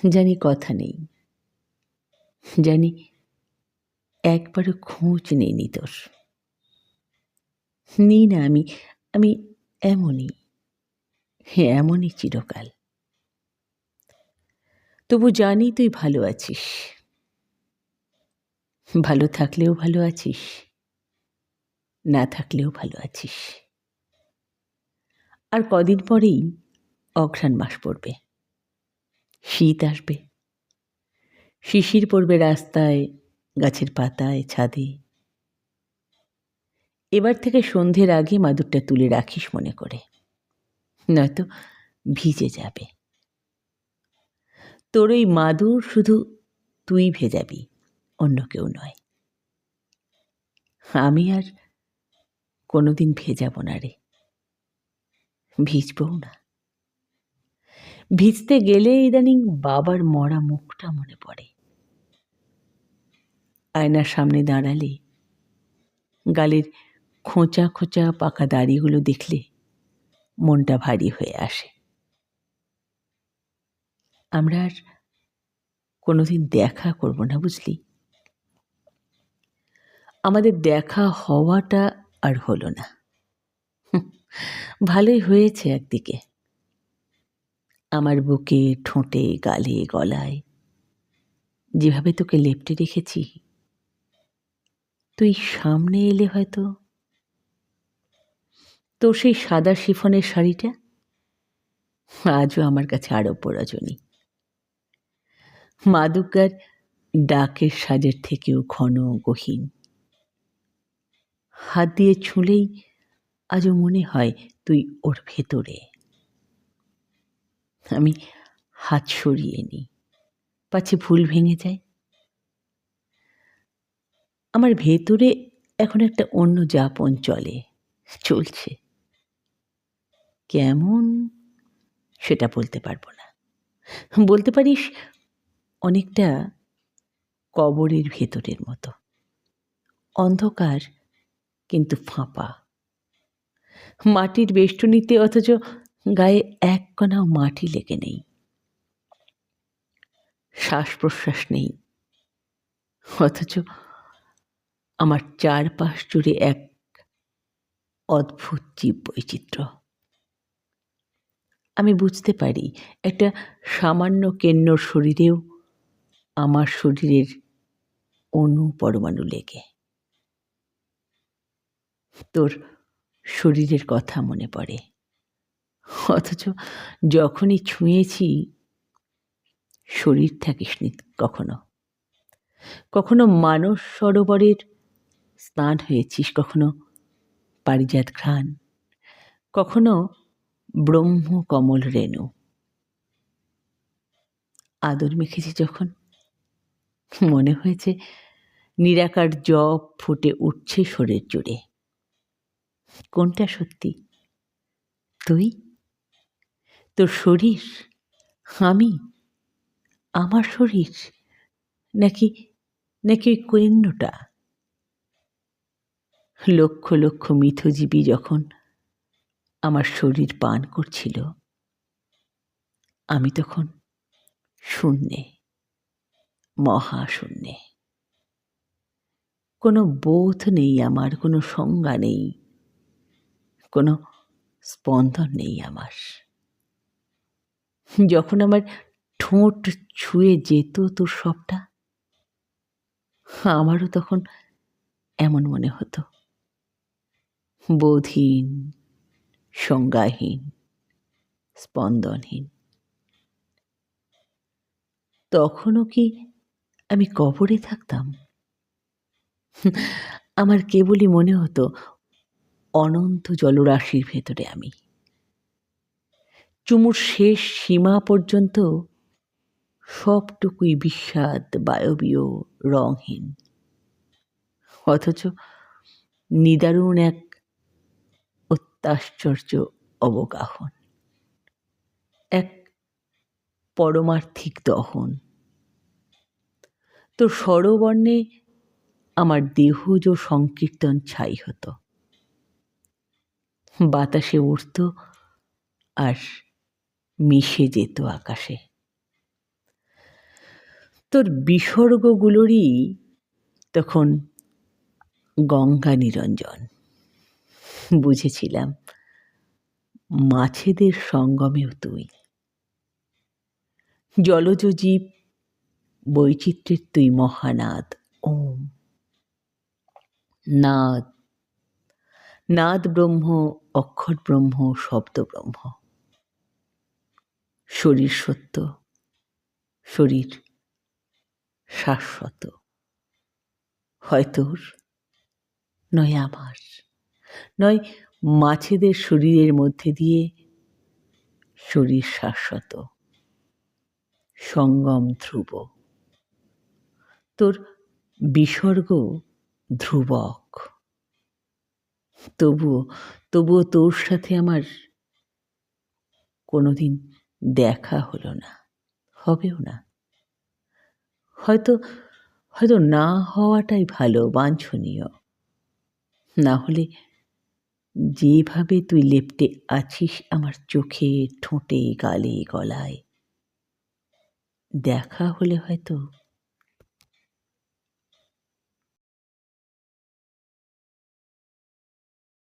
জানি কথা নেই, জানি একবারও খোঁজ নেইনি তোর। নিই না, আমি আমি এমনই, এমনই চিরকাল। তবু জানি তুই ভালো আছিস, ভালো থাকলেও ভালো আছিস, না থাকলেও ভালো আছিস। আর কদিন পরেই অঘ্রাণ মাস পড়বে, শীত আসবে, শিশির পড়বে রাস্তায়, গাছের পাতায়, ছাদে। এবার থেকে সন্ধ্যের আগে মাদুরটা তুলে রাখিস মনে করে, নয়তো ভিজে যাবে। তোর ওই মাদুর শুধু তুই ভেজাবি, অন্য কেউ নয়। আমি আর কোনোদিন ভেজাবো না রে, ভিজবও না। ভিজতে গেলে ইদানিং বাবার মরা মুখটা মনে পড়ে। আয়নার সামনে দাঁড়ালে গালের খোঁচা খোঁচা পাকা দাড়িগুলো দেখলে মনটা ভারী হয়ে আসে। আমরা আর কোনোদিন দেখা করব না, বুঝলি? আমাদের দেখা হওয়াটা আর হলো না। ভালোই হয়েছে একদিকে। আমার বুকে, ঠোঁটে, গালে, গলায় যেভাবে তোকে লেপ্টে রেখেছি, তুই সামনে এলে হয়তো তোর সেই সাদা শিফনের শাড়িটা আজও আমার কাছে আরো প্রয়োজনী। মা দুর্গার ডাকের সাজের থেকেও ঘন, গহীন। হাত দিয়ে ছুঁলেই আজও মনে হয় তুই ওর ভেতরে। আমি হাত সরিয়ে নিই, পাছে ভুল ভেঙে যায়। আমার ভেতরে এখন একটা অন্য যাপন চলছে। কেমন সেটা বলতে পারবো না। বলতে পারিস অনেকটা কবরের ভেতরের মতো, অন্ধকার কিন্তু ফাঁপা, মাটির বেষ্টনীতে, অথচ গায়ে এক কণাও মাটি লেগে নেই। শ্বাস প্রশ্বাস নেই, অথচ আমার চারপাশ জুড়ে এক অদ্ভুত জীব বৈচিত্র্য। আমি বুঝতে পারি একটা সামান্য কেন্নর শরীরেও আমার শরীরের অণু পরমাণু লেগে। তোর শরীরের কথা মনে পড়ে, অথচ যখনই ছুঁয়েছি শরীর থাকিসনি কখনো। কখনো মানস সরোবরের স্নান হয়েছিস, কখনো পারিজাত ঘ্রাণ, কখনো ব্রহ্ম কমল রেণু। আদর মেখেছি যখন, মনে হয়েছে নিরাকার জপ ফুটে উঠছে শরীর জুড়ে। কোনটা সত্যি, তুই, তোর শরীর, আমি, আমার শরীর, নাকি নাকি ওই কৈন্যটা? লক্ষ লক্ষ মিথজীবী যখন আমার শরীর পান করছিল, আমি তখন শূন্যে, মহাশূন্যে। কোনো বোধ নেই আমার, কোনো সংজ্ঞা নেই, কোনো স্পন্দন নেই আমার। যখন আমার ঠোঁট ছুঁয়ে যেত তোর সবটা, আমারও তখন এমন মনে হতো, বোধহীন, সংজ্ঞাহীন, স্পন্দনহীন। তখনও কি আমি কবরে থাকতাম? আমার কেবলই মনে হতো অনন্ত জলরাশির ভেতরে আমি, চুমুর শেষ সীমা পর্যন্ত সবটুকুই বিস্বাদ, বায়বীয়, রংহীন, অথচ নিদারুণ এক অত্যাশ্চর্য অবগাহন, এক পরমার্থিক দহন। তো স্বরবর্ণে আমার দেহজ সংকীর্তন ছাই হতো, বাতাসে উড়ত আর মিশে যেত আকাশে। তোর বিসর্গগুলোরই তখন গঙ্গা নিরঞ্জন। বুঝেছিলাম মাছেদের সঙ্গমেও তুই, জলজ জীব বৈচিত্র্যের তুই মহানাদ। ওম নাদ, নাদ ব্রহ্ম, অক্ষর ব্রহ্ম, শব্দ ব্রহ্ম। শরীর সত্য, শরীর শাশ্বত, হয় তোর নয় আমার, নয় মাছেদের শরীরের মধ্যে দিয়ে শরীর শাশ্বত, সঙ্গম ধ্রুব। তোর বিসর্গ ধ্রুবক, তবুও তোর সাথে আমার কোনোদিন দেখা হলো না, হবেও না। হয়তো না হওয়াটাই ভালো, বাঞ্ছনীয়। না হলে যেভাবে তুই লেপ্টে আছিস আমার চোখে, ঠোঁটে, গালে, গলায়, দেখা হলে হয়তো